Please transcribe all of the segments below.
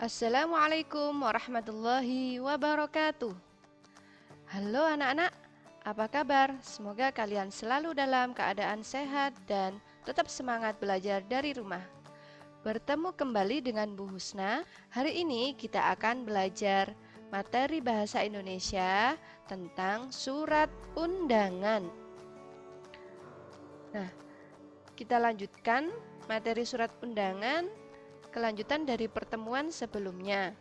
Assalamualaikum warahmatullahi wabarakatuh. Halo anak-anak, apa kabar? Semoga kalian selalu dalam keadaan sehat dan tetap semangat belajar dari rumah. Bertemu kembali dengan Bu Husna. Hari ini kita akan belajar materi bahasa Indonesia tentang surat undangan. Nah, kita lanjutkan materi surat undangan, kelanjutan dari pertemuan sebelumnya.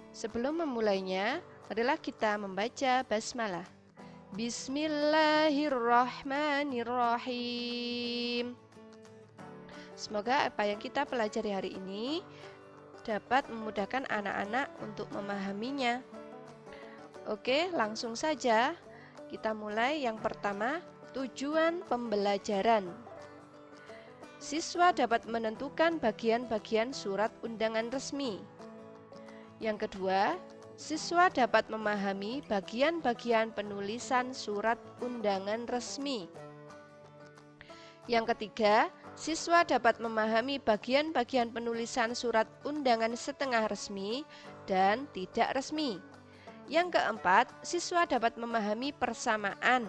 Sebelum memulainya, adalah kita membaca basmalah. Bismillahirrahmanirrahim. Semoga apa yang kita pelajari hari ini dapat memudahkan anak-anak untuk memahaminya. Oke, langsung saja kita mulai. Yang pertama, tujuan pembelajaran. Siswa dapat menentukan bagian-bagian surat undangan resmi. Yang kedua, siswa dapat memahami bagian-bagian penulisan surat undangan resmi. Yang ketiga, siswa dapat memahami bagian-bagian penulisan surat undangan setengah resmi dan tidak resmi. Yang keempat, siswa dapat memahami persamaan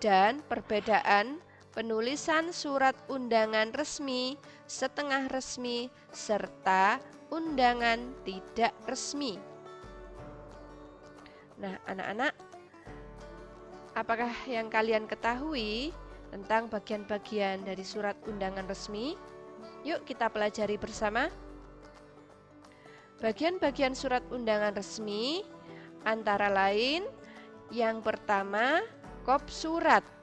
dan perbedaan penulisan surat undangan resmi, setengah resmi, serta undangan tidak resmi. Nah, anak-anak, apakah yang kalian ketahui tentang bagian-bagian dari surat undangan resmi? Yuk kita pelajari bersama. Bagian-bagian surat undangan resmi antara lain, yang pertama, kop surat.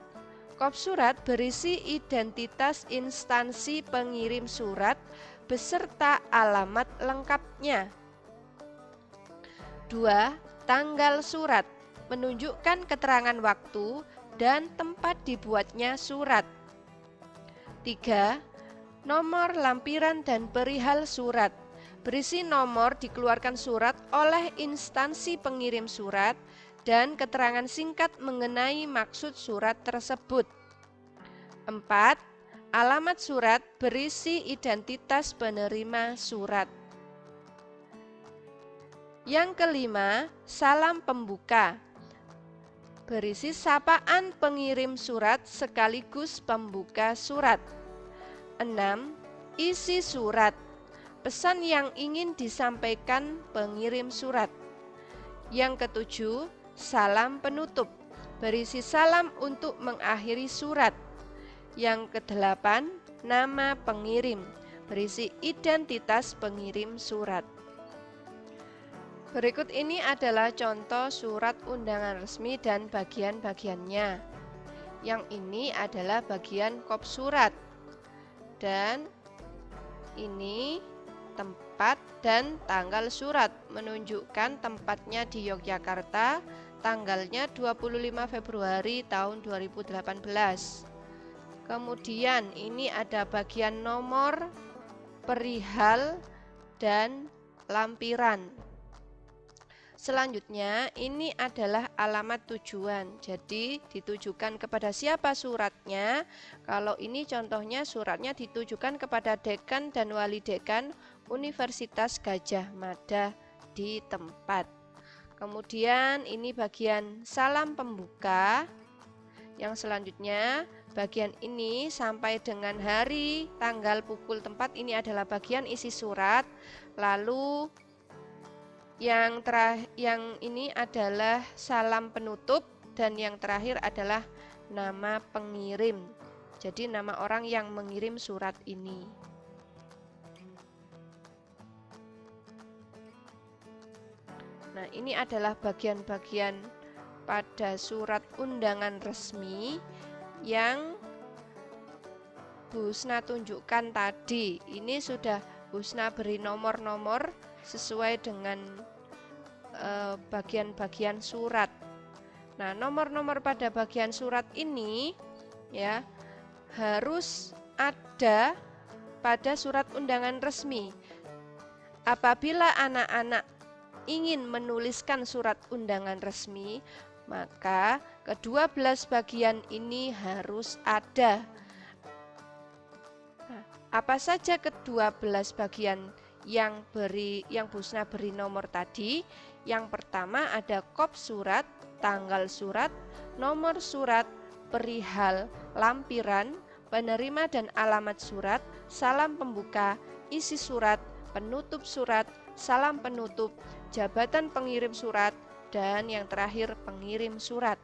Kop surat berisi identitas instansi pengirim surat beserta alamat lengkapnya. 2. Tanggal surat menunjukkan keterangan waktu dan tempat dibuatnya surat. 3. Nomor lampiran dan perihal surat berisi nomor dikeluarkan surat oleh instansi pengirim surat dan keterangan singkat mengenai maksud surat tersebut. 4. Alamat surat berisi identitas penerima surat. Yang kelima, salam pembuka berisi sapaan pengirim surat sekaligus pembuka surat. 6. Isi surat, pesan yang ingin disampaikan pengirim surat. Yang ketujuh, salam penutup berisi salam untuk mengakhiri surat. Yang kedelapan, nama pengirim berisi identitas pengirim surat. Berikut ini adalah contoh surat undangan resmi dan bagian-bagiannya. Yang ini adalah bagian kop surat, dan ini tempat dan tanggal surat, menunjukkan tempatnya di Yogyakarta, tanggalnya 25 Februari tahun 2018. Kemudian ini ada bagian nomor, perihal, dan lampiran. Selanjutnya ini adalah alamat tujuan, jadi ditujukan kepada siapa suratnya. Kalau ini contohnya suratnya ditujukan kepada dekan dan wali dekan Universitas Gadjah Mada di tempat. Kemudian ini bagian salam pembuka. Yang selanjutnya bagian ini sampai dengan hari, tanggal, pukul, tempat, ini adalah bagian isi surat. Lalu yang ini adalah salam penutup, dan yang terakhir adalah nama pengirim. Jadi nama orang yang mengirim surat ini. Nah, ini adalah bagian-bagian pada surat undangan resmi yang Bu Husna tunjukkan tadi. Ini sudah Bu Husna beri nomor-nomor sesuai dengan bagian-bagian surat. Nah, nomor-nomor pada bagian surat ini ya harus ada pada surat undangan resmi. Apabila anak-anak ingin menuliskan surat undangan resmi, maka ke-12 bagian ini harus ada. Nah, apa saja ke-12 bagian yang Busna beri nomor tadi. Yang pertama ada kop surat, tanggal surat, nomor surat, perihal lampiran, penerima dan alamat surat, salam pembuka, isi surat, penutup surat, salam penutup, jabatan pengirim surat, dan yang terakhir pengirim surat.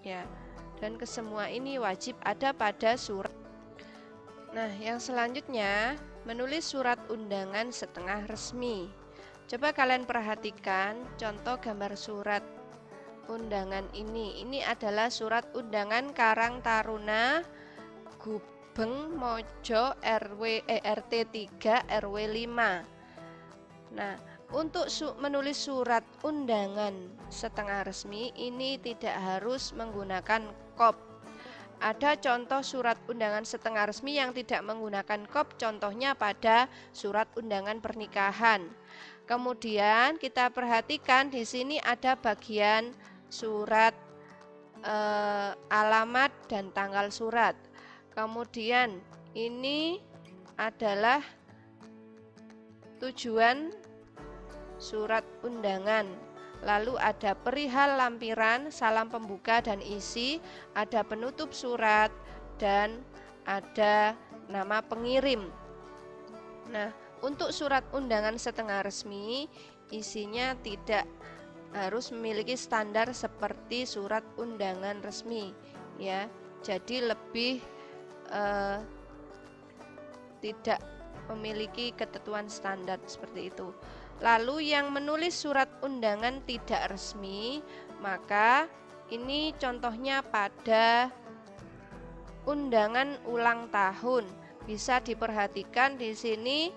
Ya, dan kesemua ini wajib ada pada surat. Nah, yang selanjutnya menulis surat undangan setengah resmi. Coba kalian perhatikan contoh gambar surat undangan ini. Ini adalah surat undangan Karang Taruna Gubeng Mojo RT 3 RW 5. Nah, untuk menulis surat undangan setengah resmi ini tidak harus menggunakan kop. Ada contoh surat undangan setengah resmi yang tidak menggunakan kop, contohnya pada surat undangan pernikahan. Kemudian kita perhatikan di sini ada bagian surat alamat dan tanggal surat. Kemudian ini adalah tujuan surat undangan. Lalu ada perihal lampiran, salam pembuka dan isi, ada penutup surat, dan ada nama pengirim. Nah, untuk surat undangan setengah resmi, isinya tidak harus memiliki standar seperti surat undangan resmi, ya. Jadi lebih tidak memiliki ketentuan standar seperti itu. Lalu yang menulis surat undangan tidak resmi, maka ini contohnya pada undangan ulang tahun. Bisa diperhatikan di sini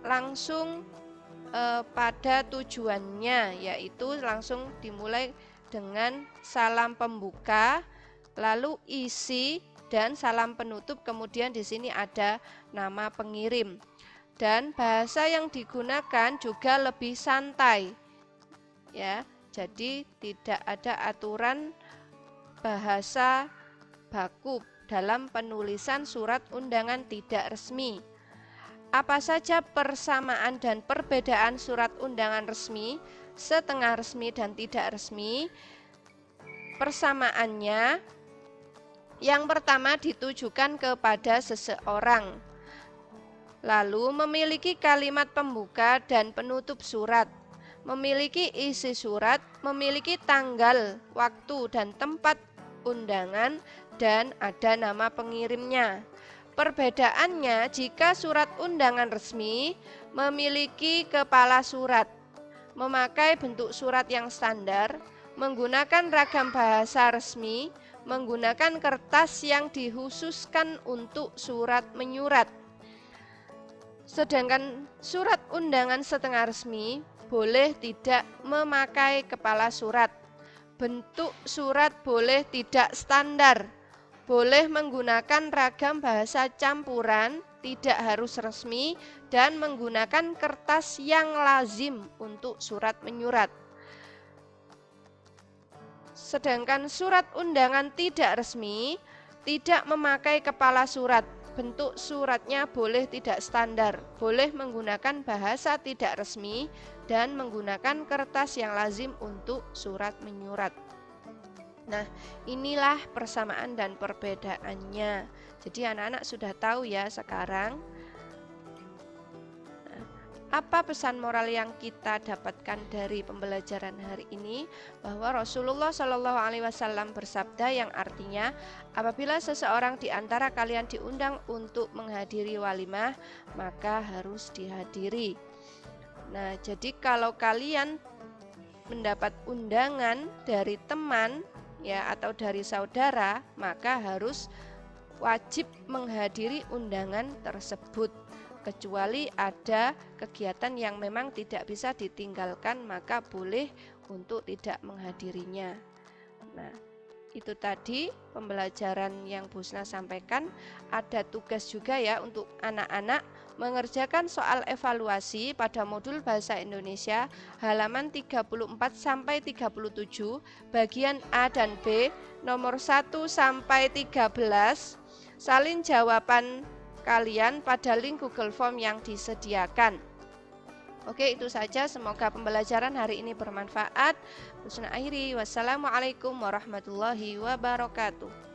langsung pada tujuannya, yaitu langsung dimulai dengan salam pembuka, lalu isi dan salam penutup, kemudian di sini ada nama pengirim. Dan bahasa yang digunakan juga lebih santai, ya. Jadi tidak ada aturan bahasa baku dalam penulisan surat undangan tidak resmi. Apa saja persamaan dan perbedaan surat undangan resmi, setengah resmi dan tidak resmi? Persamaannya, yang pertama ditujukan kepada seseorang. Lalu memiliki kalimat pembuka dan penutup surat, memiliki isi surat, memiliki tanggal, waktu, dan tempat undangan, dan ada nama pengirimnya. Perbedaannya, jika surat undangan resmi memiliki kepala surat, memakai bentuk surat yang standar, menggunakan ragam bahasa resmi, menggunakan kertas yang dikhususkan untuk surat menyurat. Sedangkan surat undangan setengah resmi boleh tidak memakai kepala surat. Bentuk surat boleh tidak standar, boleh menggunakan ragam bahasa campuran, tidak harus resmi, dan menggunakan kertas yang lazim untuk surat menyurat. Sedangkan surat undangan tidak resmi tidak memakai kepala surat. Bentuk suratnya boleh tidak standar, boleh menggunakan bahasa tidak resmi, dan menggunakan kertas yang lazim untuk surat menyurat. Nah, inilah persamaan dan perbedaannya. Jadi anak-anak sudah tahu ya sekarang. Apa pesan moral yang kita dapatkan dari pembelajaran hari ini? Bahwa Rasulullah Shallallahu Alaihi Wasallam bersabda yang artinya, apabila seseorang di antara kalian diundang untuk menghadiri walimah, maka harus dihadiri. Nah, jadi kalau kalian mendapat undangan dari teman, ya, atau dari saudara, maka harus wajib menghadiri undangan tersebut. Kecuali ada kegiatan yang memang tidak bisa ditinggalkan, maka boleh untuk tidak menghadirinya. Nah, itu tadi pembelajaran yang Busna sampaikan. Ada tugas juga ya untuk anak-anak mengerjakan soal evaluasi pada modul Bahasa Indonesia halaman 34 sampai 37, bagian A dan B, nomor 1 sampai 13. Salin jawaban kalian pada link Google Form yang disediakan. Oke, itu saja. Semoga pembelajaran hari ini bermanfaat. Wassalamualaikum warahmatullahi wabarakatuh.